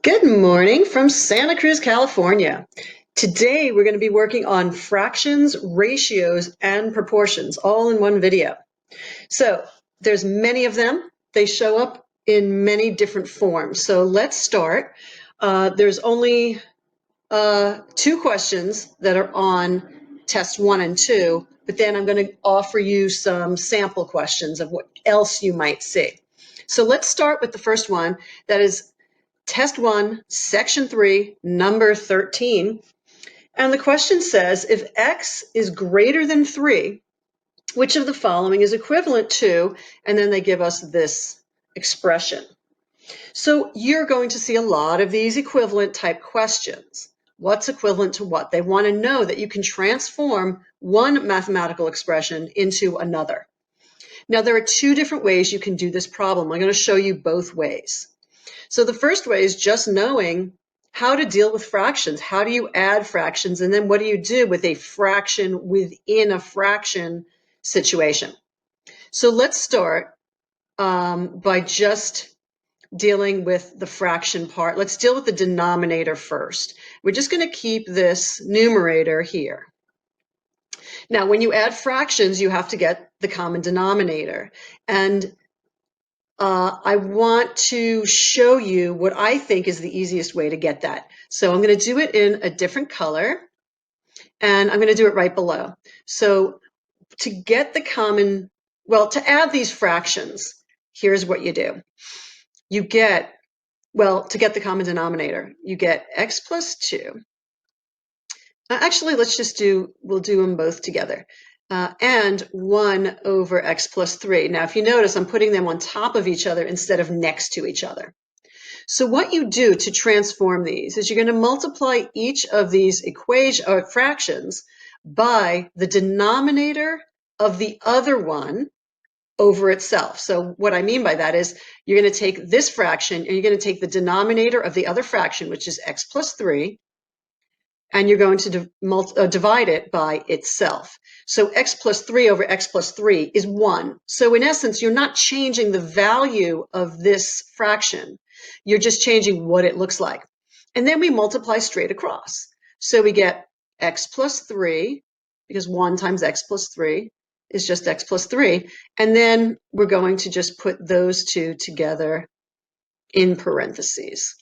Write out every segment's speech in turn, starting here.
Good morning from Santa Cruz, California. Today we're going to be working on fractions, ratios, and proportions all in one video. So there's many of them. They show up in many different forms. So let's start. There's only two questions that are on test 1 and 2, but then I'm going to offer you some sample questions of what else you might see. So let's start with the first one. That is Test 1, Section 3, number 13. And the question says, if x is greater than 3, which of the following is equivalent to, and then they give us this expression. So you're going to see a lot of these equivalent type questions. What's equivalent to what? They want to know that you can transform one mathematical expression into another. Now, there are two different ways you can do this problem. I'm going to show you both ways. So the first way is just knowing how to deal with fractions. How do you add fractions? And then what do you do with a fraction within a fraction situation? So let's start by just dealing with the fraction part. Let's deal with the denominator first. We're just going to keep this numerator here. Now, when you add fractions, you have to get the common denominator. And I want to show you what I think is the easiest way to get that. So I'm going to do it in a different color, and I'm going to do it right below. So to get the common, well, to add these fractions, here's what you do. You get, well, to get the common denominator, you get x plus 2. Actually, we'll do them both together. And 1 over x plus 3. Now, if you notice, I'm putting them on top of each other instead of next to each other. So what you do to transform these is you're going to multiply each of these fractions by the denominator of the other one over itself. So what I mean by that is you're going to take this fraction and you're going to take the denominator of the other fraction, which is x plus 3, and you're going to divide it by itself. So x plus 3 over x plus 3 is 1. So in essence, you're not changing the value of this fraction. You're just changing what it looks like. And then we multiply straight across. So we get x plus 3, because 1 times x plus 3 is just x plus 3. And then we're going to just put those two together in parentheses.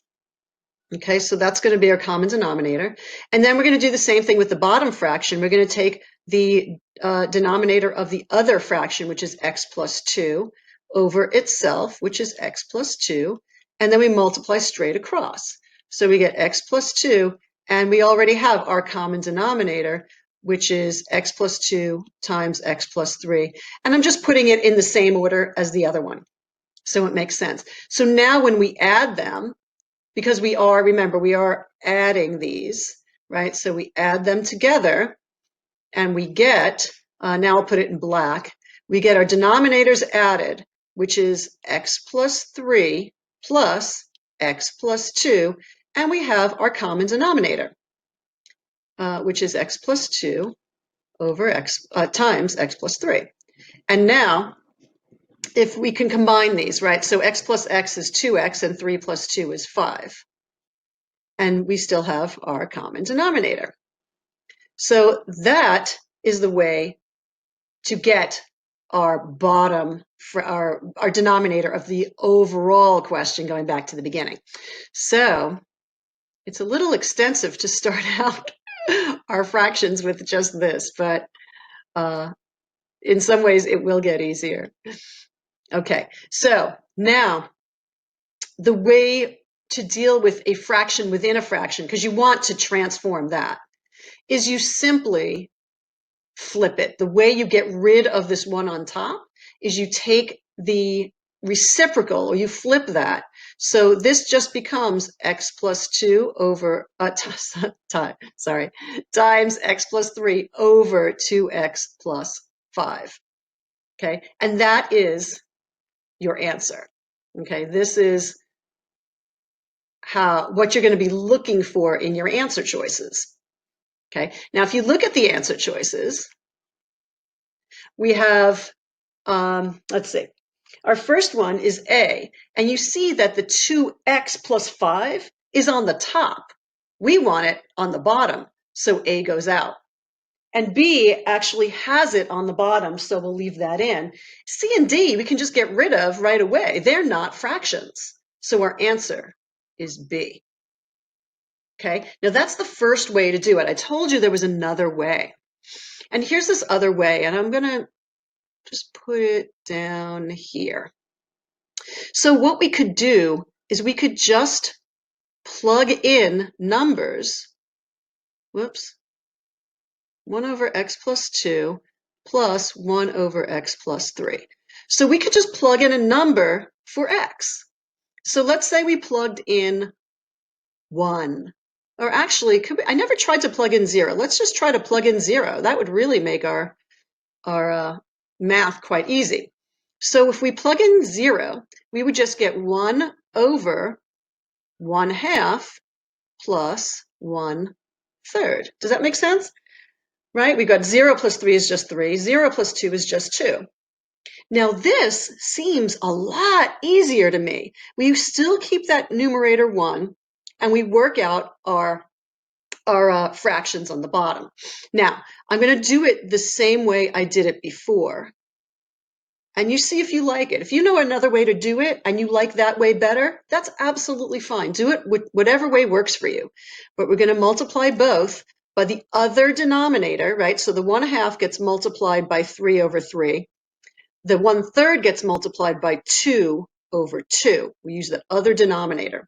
Okay, so that's going to be our common denominator. And then we're going to do the same thing with the bottom fraction. We're going to take the denominator of the other fraction, which is x plus 2, over itself, which is x plus 2, and then we multiply straight across. So we get x plus 2, and we already have our common denominator, which is x plus 2 times x plus 3. And I'm just putting it in the same order as the other one, so it makes sense. So now when we add them, because remember, we are adding these, right? So we add them together and we get, now I'll put it in black, we get our denominators added, which is x plus 3 plus x plus 2, and we have our common denominator, which is x plus 2 over x times x plus 3. And now, if we can combine these, right? So x plus x is 2x and 3 plus 2 is 5. And we still have our common denominator. So that is the way to get our bottom, for our denominator of the overall question, going back to the beginning. So it's a little extensive to start out our fractions with just this, but in some ways it will get easier. Okay, so now the way to deal with a fraction within a fraction, because you want to transform that, is you simply flip it. The way you get rid of this one on top is you take the reciprocal, or you flip that. So this just becomes x plus 2 over, times x plus 3 over 2x plus 5. Okay, and that is your answer. Okay, this is what you're going to be looking for in your answer choices. Okay, now if you look at the answer choices, we have, let's see, our first one is A, and you see that the 2x plus 5 is on the top. We want it on the bottom, so A goes out. And B actually has it on the bottom, so we'll leave that in. C and D we can just get rid of right away. They're not fractions. So our answer is B. Okay, now that's the first way to do it. I told you there was another way. And here's this other way, and I'm going to just put it down here. So what we could do is we could just plug in numbers. Whoops. 1 over x plus 2 plus 1 over x plus 3. So we could just plug in a number for x. So let's say we plugged in 1. Or actually, I never tried to plug in 0. Let's just try to plug in 0. That would really make our math quite easy. So if we plug in 0, we would just get 1 over 1/2 plus 1/3. Does that make sense? Right? We've got 0 plus 3 is just 3. 0 plus 2 is just 2. Now this seems a lot easier to me. We still keep that numerator 1, and we work out our fractions on the bottom. Now, I'm going to do it the same way I did it before. And you see if you like it. If you know another way to do it and you like that way better, that's absolutely fine. Do it whatever way works for you. But we're going to multiply both by the other denominator, right? So the 1/2 gets multiplied by 3 over 3. The 1/3 gets multiplied by 2 over 2. We use the other denominator.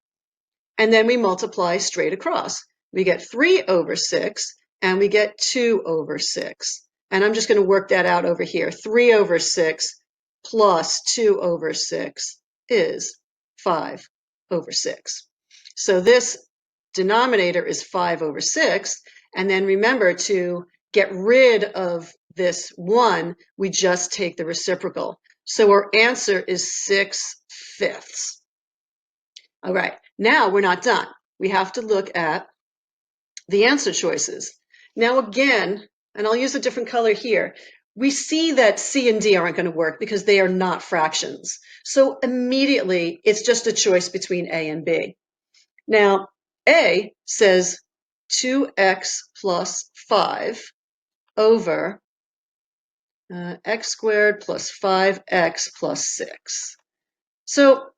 And then we multiply straight across. We get 3 over 6 and we get 2 over 6. And I'm just going to work that out over here. 3 over 6 plus 2 over 6 is 5 over 6. So this denominator is 5 over 6. And then remember, to get rid of this 1, we just take the reciprocal. So our answer is 6/5. All right, now we're not done. We have to look at the answer choices. Now again, and I'll use a different color here, we see that C and D aren't going to work because they are not fractions. So immediately, it's just a choice between A and B. Now, A says 2x plus 5 over x squared plus 5x plus 6. So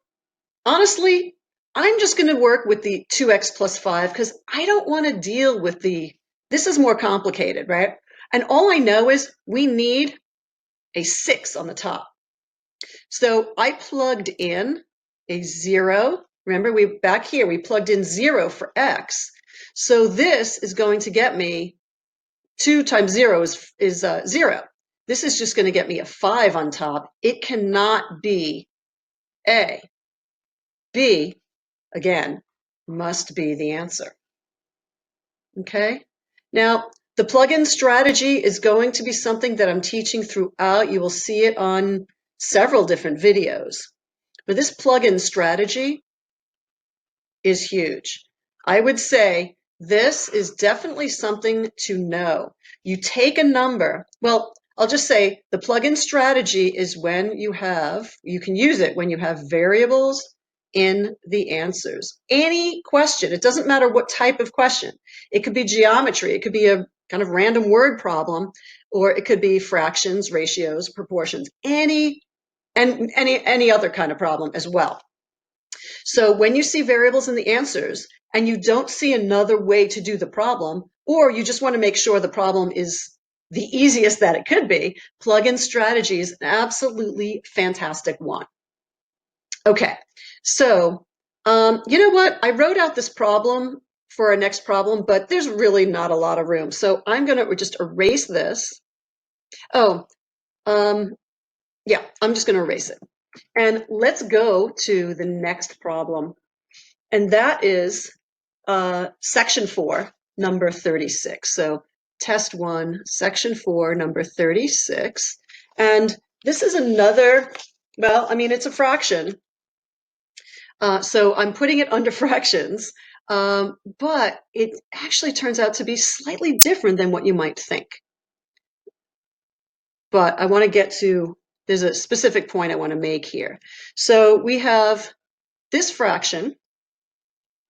honestly, I'm just going to work with the 2x plus 5 because I don't want to deal with this is more complicated, right? And all I know is we need a 6 on the top. So I plugged in a 0. Remember, back here, we plugged in 0 for x. So this is going to get me 2 times 0 is 0. This is just going to get me a 5 on top. It cannot be A. B, again, must be the answer. Okay? Now, the plug-in strategy is going to be something that I'm teaching throughout. You will see it on several different videos. But this plug-in strategy is huge. I would say this is definitely something to know. You take a number. Well, I'll just say the plug-in strategy is when you can use it when you have variables in the answers. Any question, it doesn't matter what type of question. It could be geometry, it could be a kind of random word problem, or it could be fractions, ratios, proportions, any other kind of problem as well. So when you see variables in the answers and you don't see another way to do the problem, or you just want to make sure the problem is the easiest that it could be, plug-in strategy is an absolutely fantastic one. Okay, so you know what? I wrote out this problem for our next problem, but there's really not a lot of room. So I'm going to just erase this. Oh, yeah, I'm just going to erase it. And let's go to the next problem. And that is section 4, number 36. So test 1, section 4, number 36. And this is another, well, I mean, it's a fraction. So I'm putting it under fractions, but it actually turns out to be slightly different than what you might think. But I want to get to, there's a specific point I want to make here. So we have this fraction,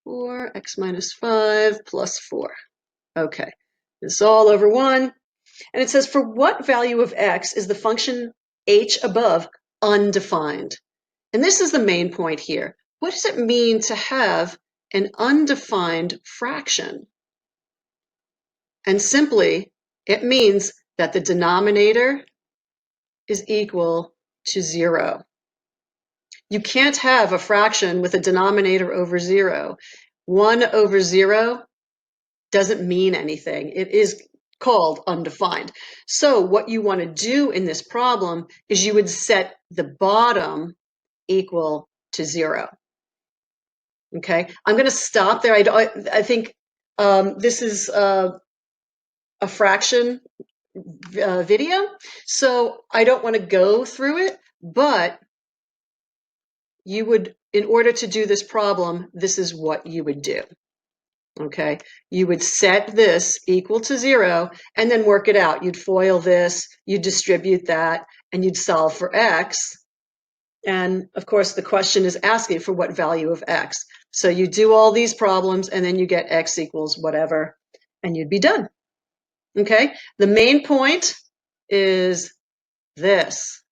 4, x minus 5 plus 4. Okay, this is all over 1. And it says, for what value of x is the function h above undefined? And this is the main point here. What does it mean to have an undefined fraction? And simply, it means that the denominator is equal to 0. You can't have a fraction with a denominator over 0. 1 over 0 doesn't mean anything. It is called undefined. So what you want to do in this problem is you would set the bottom equal to 0. Okay, I'm going to stop there. I think this is a fraction video, so I don't want to go through it, but you would, in order to do this problem, this is what you would do. Okay, you would set this equal to 0 and then work it out. You'd FOIL this, you'd distribute that, and you'd solve for x. And of course, the question is asking for what value of x. So you do all these problems and then you get x equals whatever, and you'd be done. Okay, the main point is this.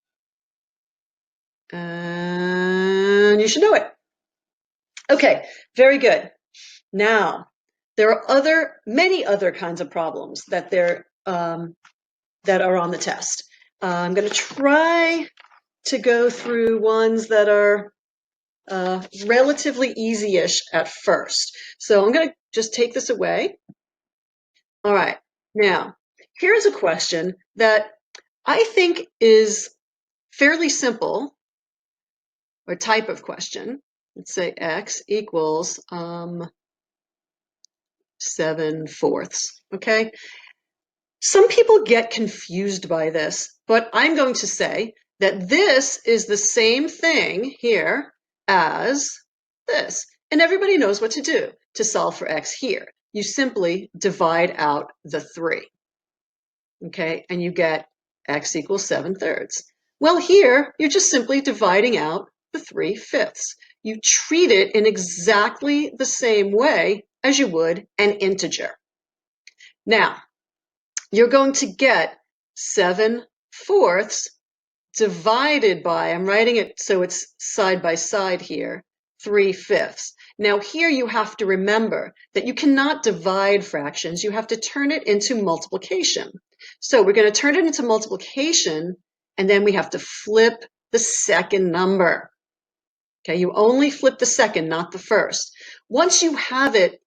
And you should know it. Okay, very good. Now, there are many other kinds of problems that are on the test. I'm going to try to go through ones that are relatively easy-ish at first. So I'm going to just take this away. All right. Now, here's a question that I think is fairly simple, or type of question. Let's say x equals 7/4. Okay. Some people get confused by this, but I'm going to say that this is the same thing here as this. And everybody knows what to do to solve for x here. You simply divide out the 3. Okay, and you get x equals 7/3. Well, here, you're just simply dividing out the 3/5. You treat it in exactly the same way as you would an integer. Now, you're going to get 7/4 divided by, I'm writing it so it's side by side here, 3/5. Now here you have to remember that you cannot divide fractions, you have to turn it into multiplication. So we're going to turn it into multiplication, and then we have to flip the second number. Okay, you only flip the second, not the first. Once you have it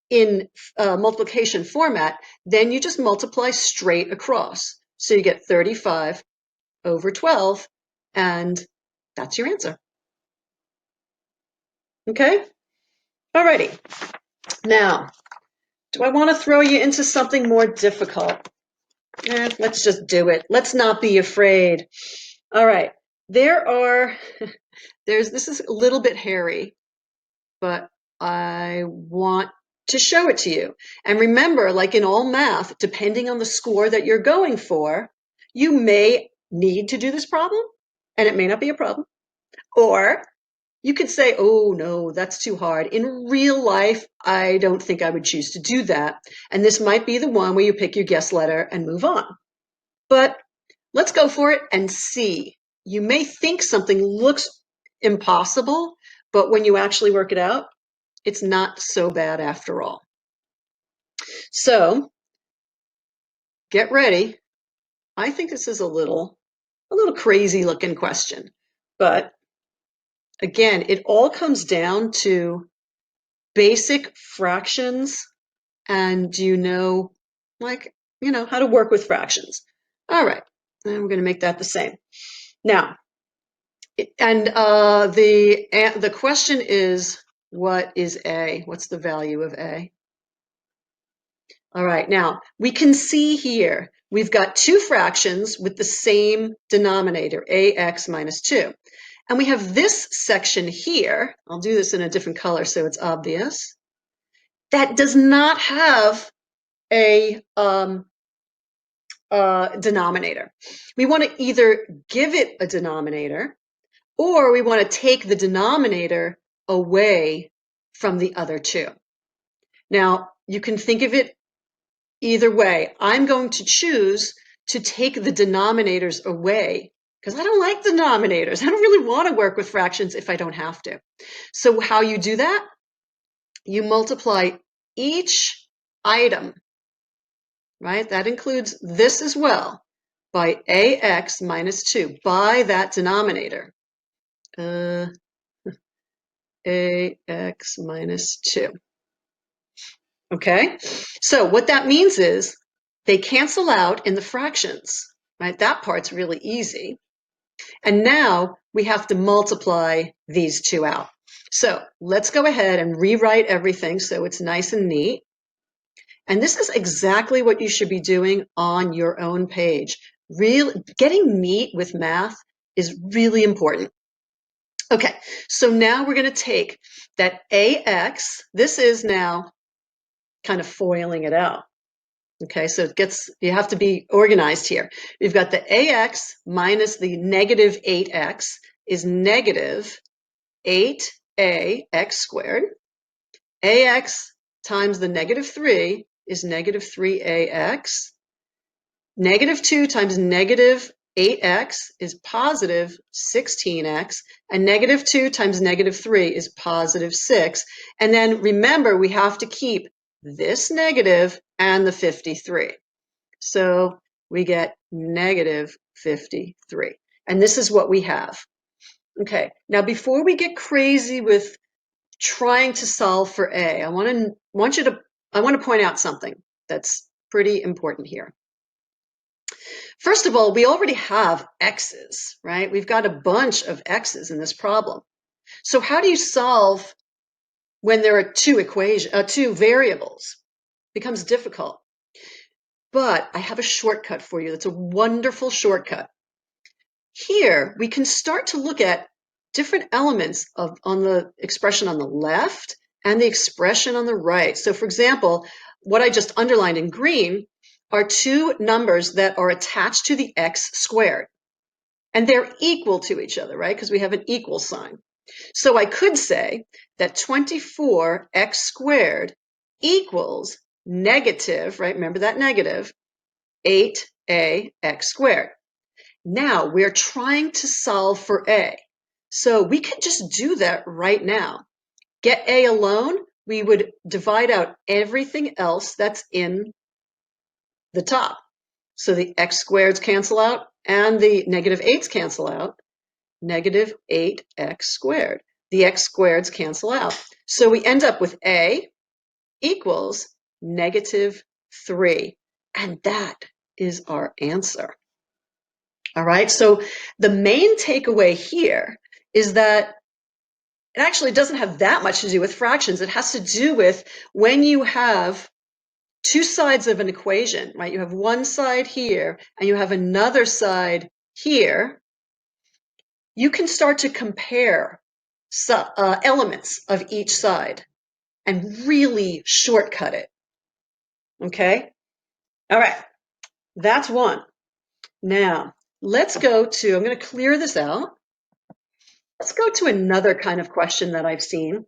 in multiplication format, then you just multiply straight across. So you get 35/12, and that's your answer. Okay? Alrighty. Now, do I want to throw you into something more difficult? Let's just do it. Let's not be afraid. All right. This is a little bit hairy, but I want to show it to you. And remember, like in all math, depending on the score that you're going for, you may need to do this problem, and it may not be a problem. Or you could say, oh, no, that's too hard. In real life, I don't think I would choose to do that. And this might be the one where you pick your guess letter and move on. But let's go for it and see. You may think something looks impossible, but when you actually work it out, it's not so bad after all. So get ready. I think this is a little crazy looking question, but again, it all comes down to basic fractions, and do you know, how to work with fractions. All right, and we're going to make that the same. Now, and the question is, what is a? What's the value of a? All right, now we can see here we've got two fractions with the same denominator, ax minus 2. And we have this section here, I'll do this in a different color so it's obvious, that does not have a denominator. We want to either give it a denominator, or we want to take the denominator away from the other two. Now, you can think of it either way. I'm going to choose to take the denominators away because I don't like denominators. I don't really want to work with fractions if I don't have to. So how you do that? You multiply each item, right? That includes this as well, by ax minus 2, by that denominator. Ax minus 2. Okay, so what that means is they cancel out in the fractions, right? That part's really easy. And now we have to multiply these two out. So let's go ahead and rewrite everything so it's nice and neat. And this is exactly what you should be doing on your own page. Getting neat with math is really important. Okay, so now we're going to take that AX. This is now kind of foiling it out. Okay, so you have to be organized here. We've got the AX minus the negative 8x is negative 8ax squared. AX times the negative 3 is negative 3ax. Negative 2 times negative 8x is positive 16x, and negative 2 times negative 3 is positive 6. And then remember, we have to keep this negative and the 53. So we get negative 53. And this is what we have. Okay, now before we get crazy with trying to solve for A, I want to point out something that's pretty important here. First of all, we already have x's, right? We've got a bunch of x's in this problem. So how do you solve when there are two variables? It becomes difficult. But I have a shortcut for you. That's a wonderful shortcut. Here, we can start to look at different elements on the expression on the left and the expression on the right. So for example, what I just underlined in green are two numbers that are attached to the x squared. And they're equal to each other, right? Because we have an equal sign. So I could say that 24x squared equals negative, right? Remember that negative, 8ax squared. Now we're trying to solve for a. So we could just do that right now. Get a alone, we would divide out everything else that's in the top. So the x squareds cancel out and the negative 8's cancel out. Negative 8x squared. The x squareds cancel out. So we end up with a equals negative 3. And that is our answer. All right, so the main takeaway here is that it actually doesn't have that much to do with fractions. It has to do with when you have two sides of an equation, right? You have one side here and you have another side here. You can start to compare elements of each side and really shortcut it. Okay? All right, that's one. Now, let's go to, I'm going to clear this out. Let's go to another kind of question that I've seen,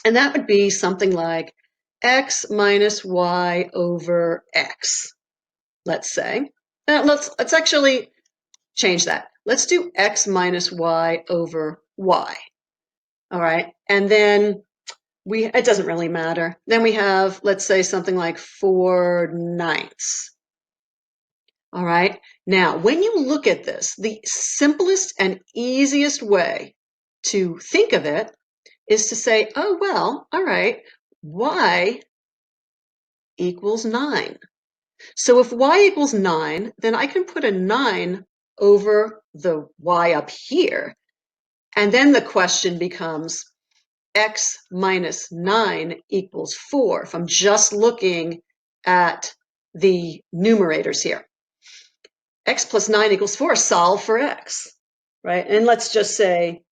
and that would be something like x minus y over x, let's say. Now, let's actually change that. Let's do x minus y over y. All right, and then it doesn't really matter. Then we have, let's say, something like 4/9. All right, now when you look at this, the simplest and easiest way to think of it is to say, oh, well, all right, y equals 9. So if y equals 9, then I can put a 9 over the y up here. And then the question becomes x minus 9 equals 4, if I'm just looking at the numerators here. X plus 9 equals 4, solve for x, right? And let's just say,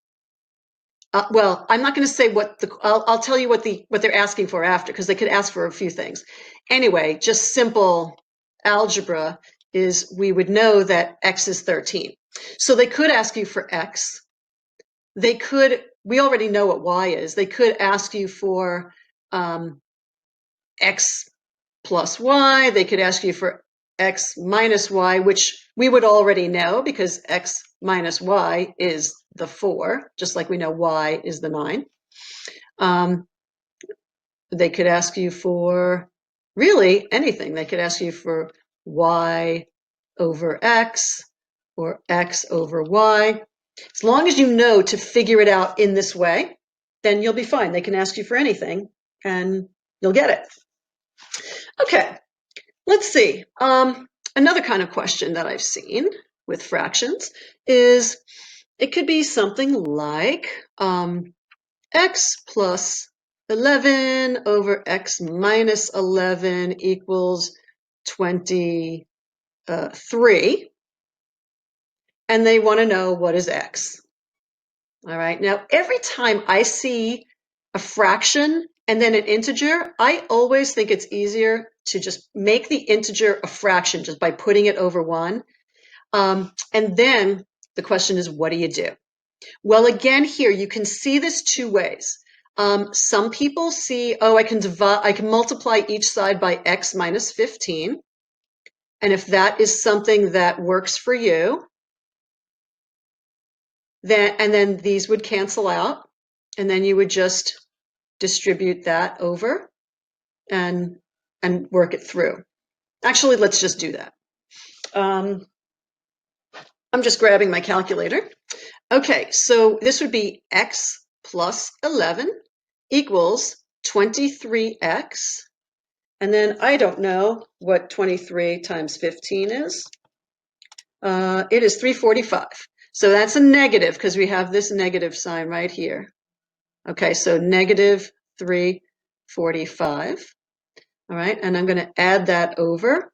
well, I'm not going to say I'll tell you what they're asking for after, because they could ask for a few things. Anyway, just simple algebra is we would know that x is 13. So they could ask you for x. They could we already know what y is. They could ask you for x plus y. They could ask you for x minus y, which we would already know because x minus y is the 4, just like we know y is the 9. They could ask you for really anything. They could ask you for y over x or x over y. As long as you know to figure it out in this way, then you'll be fine. They can ask you for anything and you'll get it. Okay, let's see. Another kind of question that I've seen with fractions is it could be something like x plus 11 over x minus 11 equals 23. And they want to know what is x. All right, now every time I see a fraction and then an integer, I always think it's easier to just make the integer a fraction just by putting it over 1. And then the question is, what do you do? Well, again, here you can see this 2 ways. Some people see, oh, I can multiply each side by x minus 15. And if that is something that works for you, then these would cancel out, and then you would just distribute that over and work it through. Actually, let's just do that. I'm just grabbing my calculator. Okay, so this would be x plus 11 equals 23x. And then I don't know what 23 times 15 is. It is 345. So that's a negative because we have this negative sign right here. Okay, so negative 345. All right, and I'm going to add that over.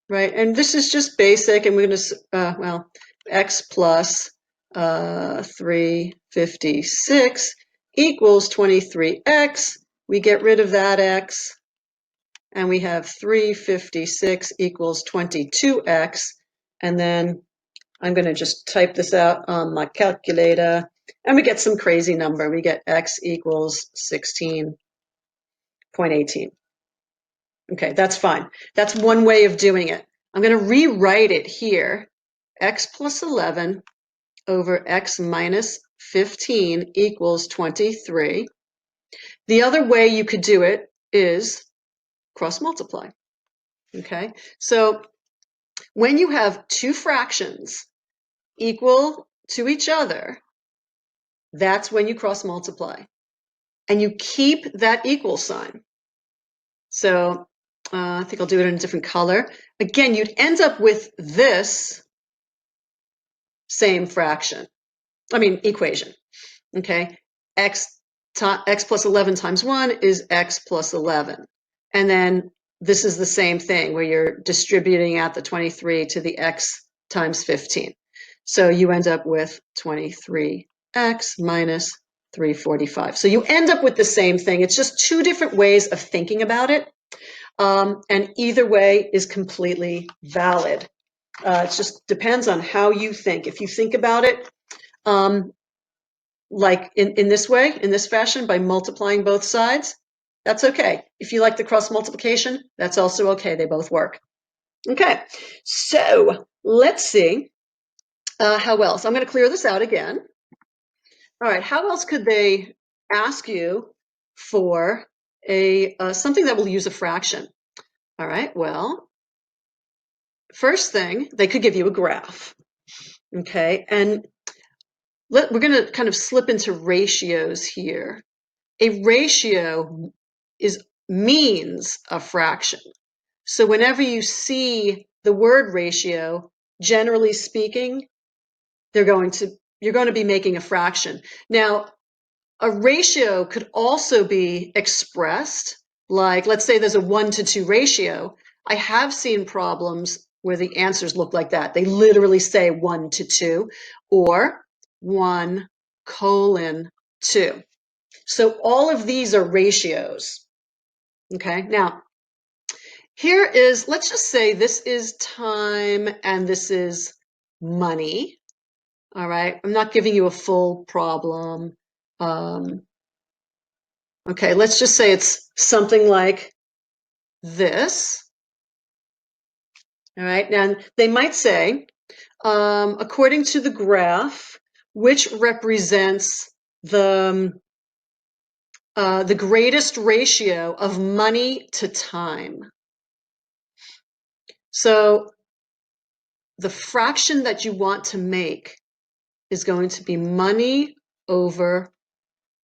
Right, and this is just basic, and we're going to, x plus 356 equals 23x. We get rid of that x, and we have 356 equals 22x. And then I'm going to just type this out on my calculator, and we get some crazy number. We get x equals 16.18. Okay, that's fine. That's one way of doing it. I'm going to rewrite it here. X plus 11 over x minus 15 equals 23. The other way you could do it is cross multiply. Okay, so when you have 2 fractions equal to each other, that's when you cross multiply. And you keep that equal sign. So I think I'll do it in a different color. Again, you'd end up with this same equation. Okay, x plus 11 times 1 is x plus 11. And then this is the same thing where you're distributing out the 23 to the x times 15. So you end up with 23x minus 345. So you end up with the same thing. It's just 2 different ways of thinking about it. And either way is completely valid. It just depends on how you think. If you think about it like in this way, in this fashion, by multiplying both sides, that's okay. If you like the cross multiplication, that's also okay. They both work. Okay, so let's see how else. I'm going to clear this out again. All right, how else could they ask you for something that will use a fraction? All right, well, first thing, they could give you a graph. Okay, and we're going to kind of slip into ratios here. A ratio means a fraction. So whenever you see the word ratio, generally speaking, you're going to be making a fraction. Now, a ratio could also be expressed like, let's say there's a 1-to-2 ratio. I have seen problems where the answers look like that. They literally say 1-to-2 or 1:2. So all of these are ratios. Okay, now here is, let's just say this is time and this is money. All right, I'm not giving you a full problem. Okay, let's just say it's something like this. All right, and they might say, according to the graph, which represents the greatest ratio of money to time. So the fraction that you want to make is going to be money over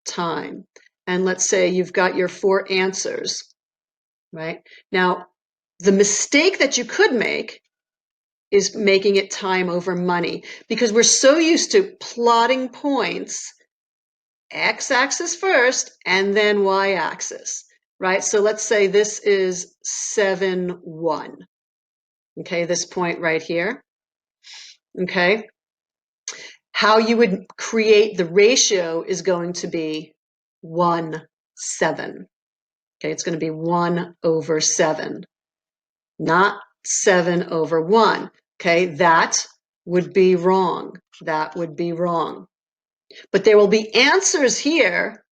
time. And let's say you've got your 4 answers, right? Now, the mistake that you could make is making it time over money, because we're so used to plotting points, x-axis first and then y-axis, right? So let's say this is 7, 1. Okay, this point right here. Okay. How you would create the ratio is going to be 1, 7. Okay, it's going to be 1 over 7, not 7 over 1. Okay, that would be wrong. That would be wrong. But there will be answers here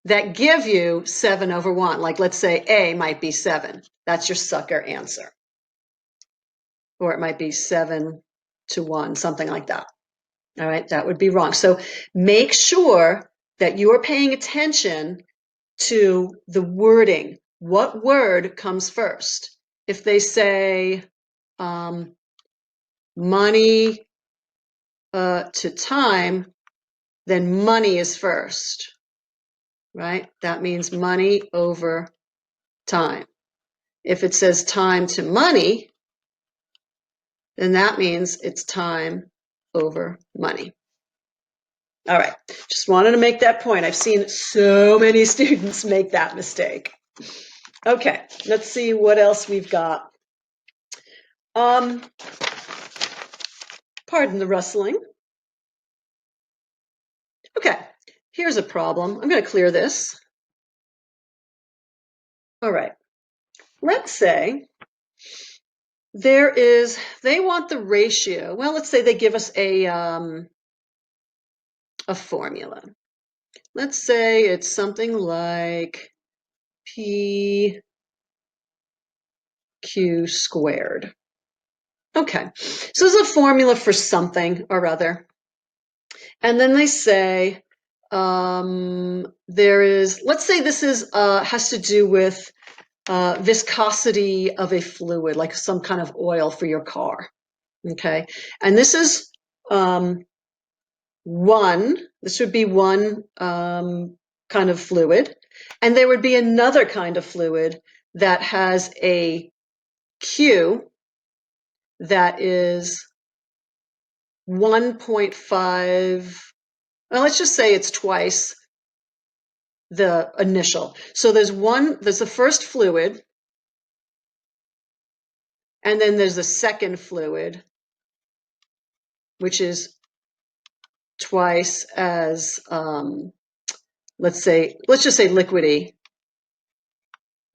that give you 7 over 1. Like, let's say A might be 7. That's your sucker answer. Or it might be 7 to 1, something like that. All right, that would be wrong. So make sure that you are paying attention to the wording. What word comes first? If they say money to time, then money is first, right? That means money over time. If it says time to money, then that means it's time over money. All right, just wanted to make that point. I've seen so many students make that mistake. Okay, let's see what else we've got. Pardon the rustling. Okay, here's a problem. I'm going to clear this. All right, let's say they want the ratio. Well, let's say they give us a formula. Let's say it's something like PQ squared. Okay, so there's a formula for something or other. And then they say let's say this is has to do with viscosity of a fluid, like some kind of oil for your car. Okay, and this is this would be one kind of fluid, and there would be another kind of fluid that has a Q that is 1.5, well, let's just say it's twice the initial. So there's the first fluid, and then there's the second fluid, which is twice as, let's just say liquidy.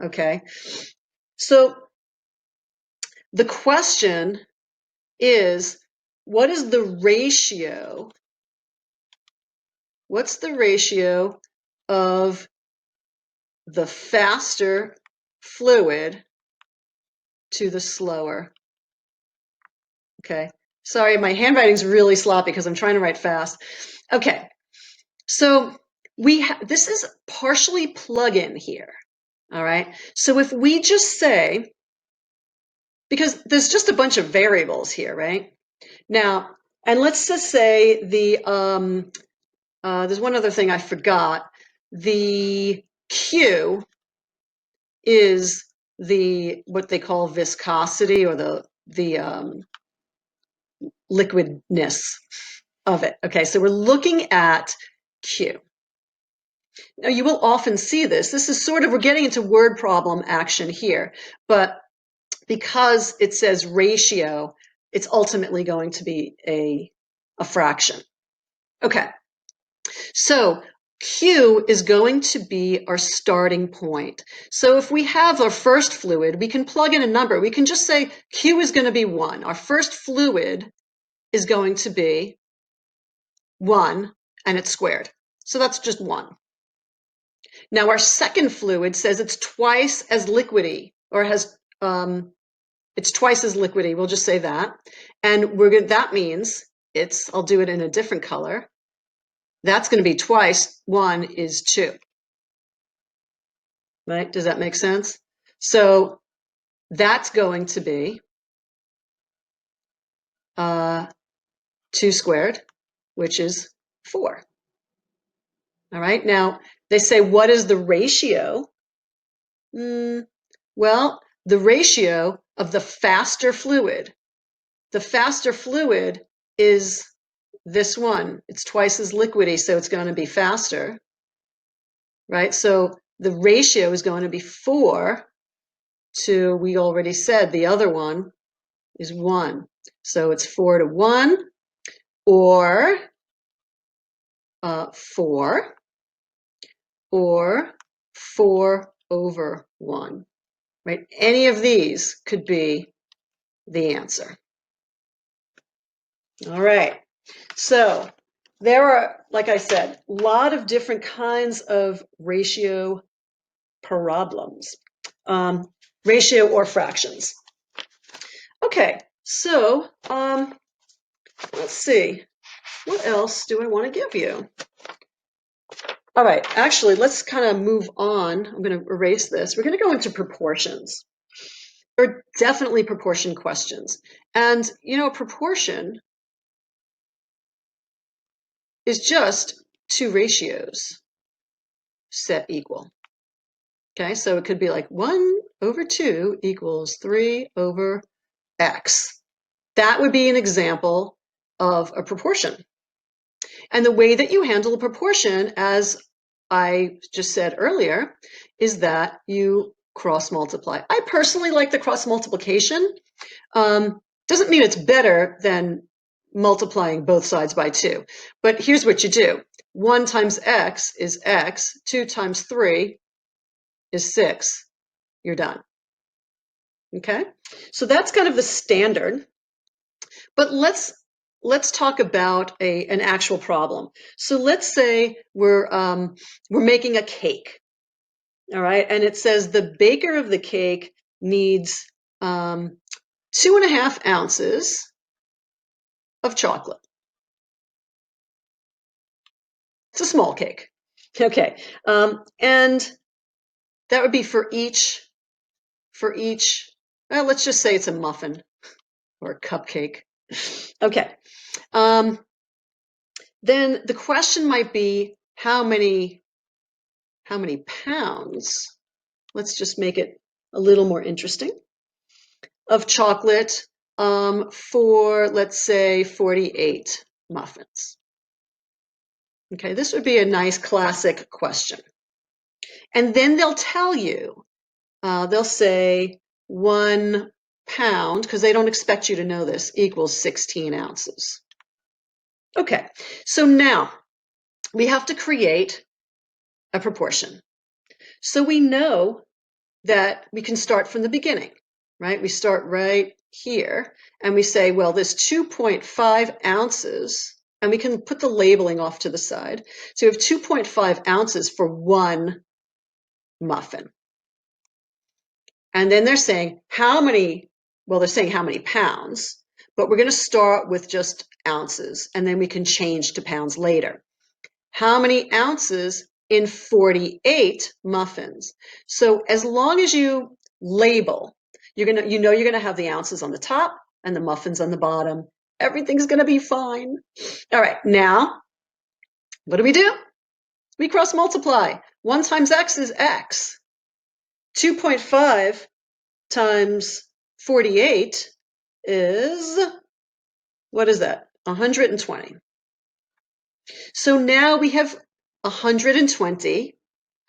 Okay. So the question is, what is the ratio? What's the ratio of the faster fluid to the slower? Okay. Sorry, my handwriting's really sloppy because I'm trying to write fast. Okay. So this is partially plug-in here. All right. So if we just say, because there's just a bunch of variables here, right? Now, and let's just say there's one other thing I forgot. The Q is what they call viscosity, or the liquidness of it. Okay, so we're looking at Q. Now you will often see this. This is we're getting into word problem action here, but because it says ratio, it's ultimately going to be a fraction. Okay, so Q is going to be our starting point. So if we have our first fluid, we can plug in a number. We can just say Q is going to be 1. Our first fluid is going to be 1, and it's squared. So that's just 1. Now our second fluid says it's twice as liquidy, or has it's twice as liquidy. We'll just say that. And that means I'll do it in a different color. That's going to be twice 1 is 2. Right? Does that make sense? So that's going to be 2 squared, which is 4. All right. Now they say, what is the ratio? Well, the ratio of the faster fluid. The faster fluid is this one. It's twice as liquidy, so it's going to be faster. Right? So the ratio is going to be 4 to, we already said the other one is 1. So it's 4 to 1, or 4, or 4 over 1. Right? Any of these could be the answer. All right. So there are, like I said, a lot of different kinds of ratio problems, ratio or fractions. Okay, so let's see. What else do I want to give you? All right, actually, let's kind of move on. I'm going to erase this. We're going to go into proportions. There are definitely proportion questions. And, you know, proportion is just 2 ratios set equal. Okay, so it could be like 1 over 2 equals 3 over x. That would be an example of a proportion. And the way that you handle a proportion, as I just said earlier, is that you cross multiply. I personally like the cross multiplication. Doesn't mean it's better than multiplying both sides by 2. But here's what you do. 1 times x is x. 2 times 3 is 6. You're done. Okay? So that's kind of the standard. But let's talk about an actual problem. So let's say we're making a cake. All right, and it says the baker of the cake needs 2.5 ounces of chocolate. It's a small cake. Okay, and that would be for each. Well, let's just say it's a muffin or a cupcake. Okay. Then the question might be how many pounds? Let's just make it a little more interesting. Of chocolate for, let's say, 48 muffins. Okay, this would be a nice classic question. And then they'll tell you, they'll say 1 pound, because they don't expect you to know this, equals 16 ounces. Okay, so now we have to create a proportion. So we know that we can start from the beginning, right? We start right here and we say, well, this 2.5 ounces, and we can put the labeling off to the side. So we have 2.5 ounces for 1 muffin. And then they're saying how many, well, they're saying how many pounds, but we're going to start with just ounces, and then we can change to pounds later. How many ounces in 48 muffins? So as long as you label, you're gonna have the ounces on the top and the muffins on the bottom. Everything's gonna be fine. All right, now what do? We cross multiply. 1 times x is x. 2.5 times 48 is, what is that? 120. So now we have 120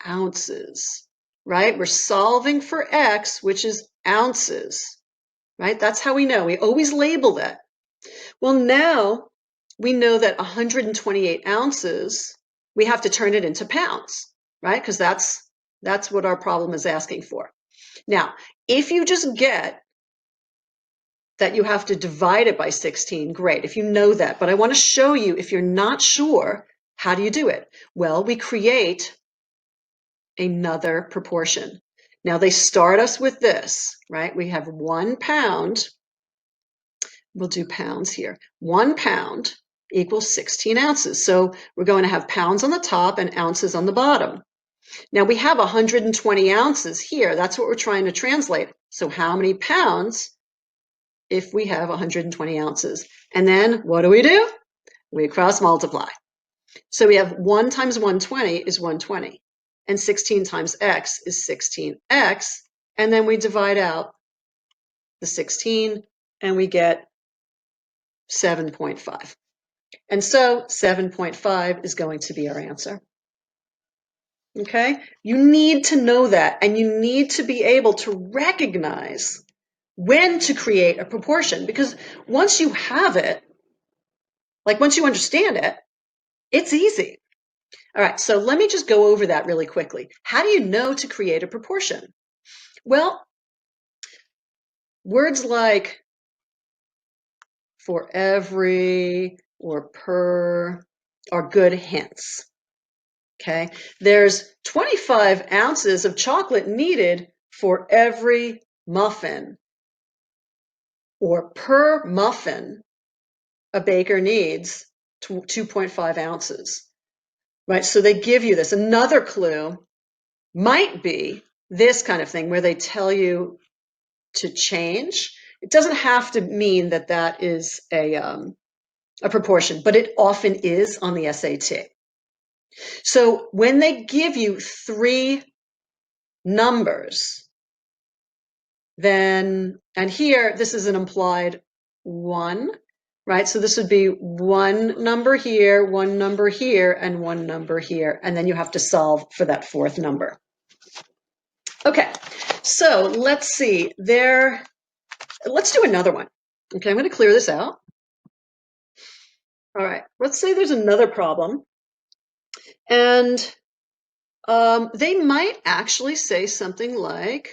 ounces, right? We're solving for x, which is ounces, right? That's how we know. We always label that. Well, now we know that 128 ounces, we have to turn it into pounds, right? Because that's what our problem is asking for. Now, if you just get that you have to divide it by 16, great. If you know that, but I want to show you, if you're not sure, how do you do it? Well, we create another proportion. Now they start us with this, right? We have 1 pound. We'll do pounds here. 1 pound equals 16 ounces. So we're going to have pounds on the top and ounces on the bottom. Now we have 120 ounces here. That's what we're trying to translate. So how many pounds if we have 120 ounces? And then what do? We cross multiply. So we have 1 times 120 is 120. And 16 times x is 16x. And then we divide out the 16 and we get 7.5. And so 7.5 is going to be our answer. Okay? You need to know that, and you need to be able to recognize when to create a proportion, because once you have it, like once you understand it, it's easy. All right, so let me just go over that really quickly. How do you know to create a proportion? Well, words like for every or per are good hints. Okay, there's 25 ounces of chocolate needed for every muffin, or per muffin a baker needs 2.5 ounces, right? So they give you this. Another clue might be this kind of thing where they tell you to change. It doesn't have to mean that that is a proportion, but it often is on the SAT. So when they give you 3 numbers, then, and here this is an implied 1, right? So this would be 1 number here, 1 number here, and 1 number here, and then you have to solve for that 4th number. Okay, so let's see there. Let's do another one. Okay, I'm going to clear this out. All right, let's say there's another problem, and they might actually say something like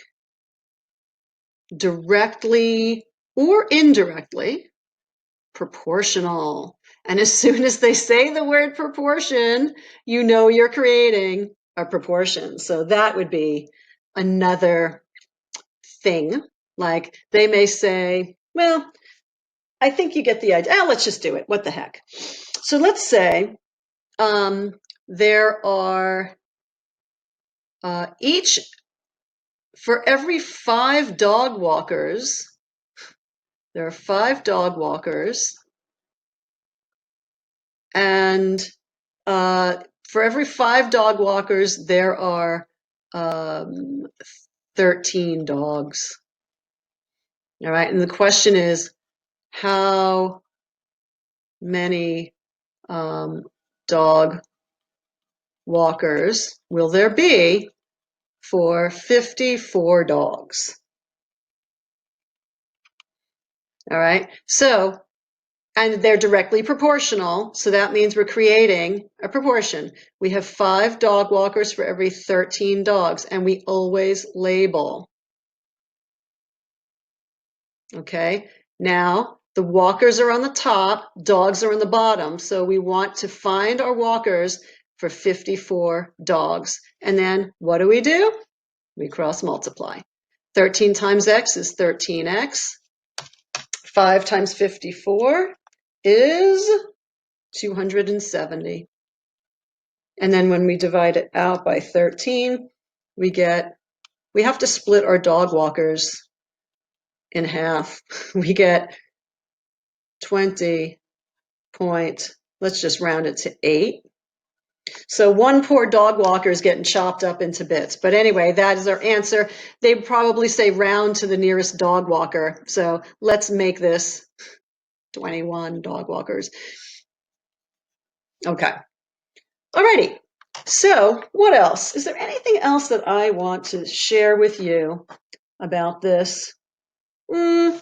directly or indirectly proportional. And as soon as they say the word proportion, you know you're creating a proportion. So that would be another thing. Like they may say, well, I think you get the idea. Oh, let's just do it. What the heck? So let's say there are each, for every 5 dog walkers, there are 5 dog walkers, and for every 5 dog walkers, there are 13 dogs. All right, and the question is, how many dog walkers will there be for 54 dogs? All right, so, and they're directly proportional, so that means we're creating a proportion. We have 5 dog walkers for every 13 dogs, and we always label. Okay, now the walkers are on the top, dogs are on the bottom, so we want to find our walkers for 54 dogs. And then what do? We cross multiply. 13 times x is 13x. 5 times 54 is 270. And then when we divide it out by 13, we have to split our dog walkers in half. We get 20 point, let's just round it to 8. So one poor dog walker is getting chopped up into bits. But anyway, that is our answer. They probably say round to the nearest dog walker. So let's make this 21 dog walkers. Okay. Alrighty. So what else? Is there anything else that I want to share with you about this? You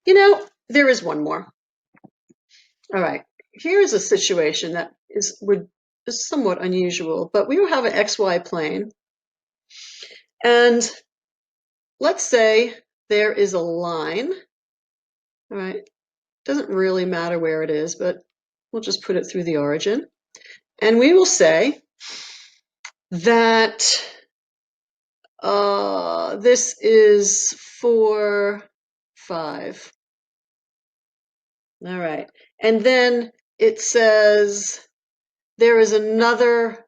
know, there is one more. All right. Here's a situation that is somewhat unusual, but we have an XY plane, and let's say there is a line, all right? Doesn't really matter where it is, but we'll just put it through the origin. And we will say that this is 4, 5. All right. And then it says there is another,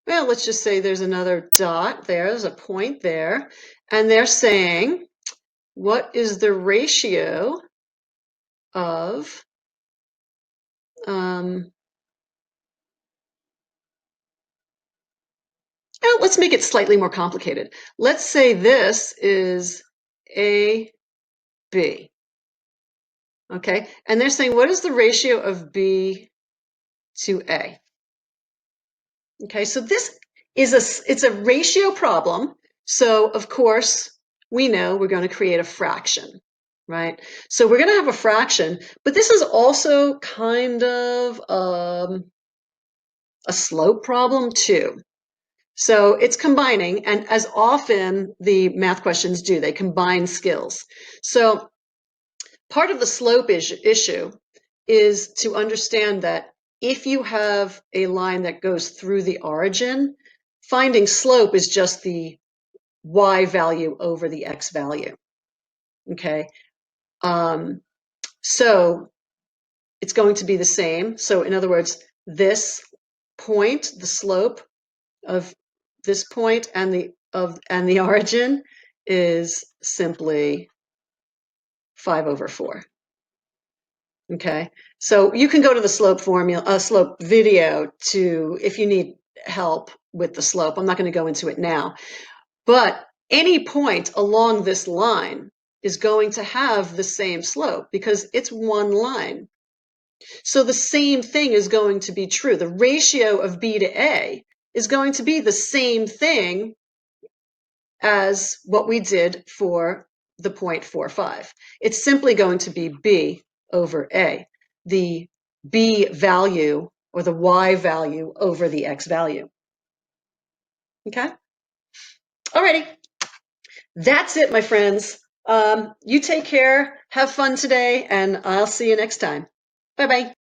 well, let's just say there's another dot there. There's a point there. And they're saying, what is the ratio of well, let's make it slightly more complicated. Let's say this is A, B. Okay, and they're saying what is the ratio of B to A? Okay, so this is it's a ratio problem. So of course we know we're going to create a fraction, right? So we're going to have a fraction, but this is also kind of a slope problem too. So it's combining, and as often the math questions do, they combine skills. So part of the slope issue is to understand that if you have a line that goes through the origin, finding slope is just the y value over the x value. Okay, so it's going to be the same. So in other words, this point, the slope of this point and the origin is simply 5/4. Okay, so you can go to the slope formula, slope video to if you need help with the slope. I'm not going to go into it now, but any point along this line is going to have the same slope because it's one line. So the same thing is going to be true. The ratio of B to A is going to be the same thing as what we did for the 0.45. It's simply going to be B over A, the B value or the Y value over the X value. Okay? Alrighty. That's it, my friends. You take care, have fun today, and I'll see you next time. Bye-bye.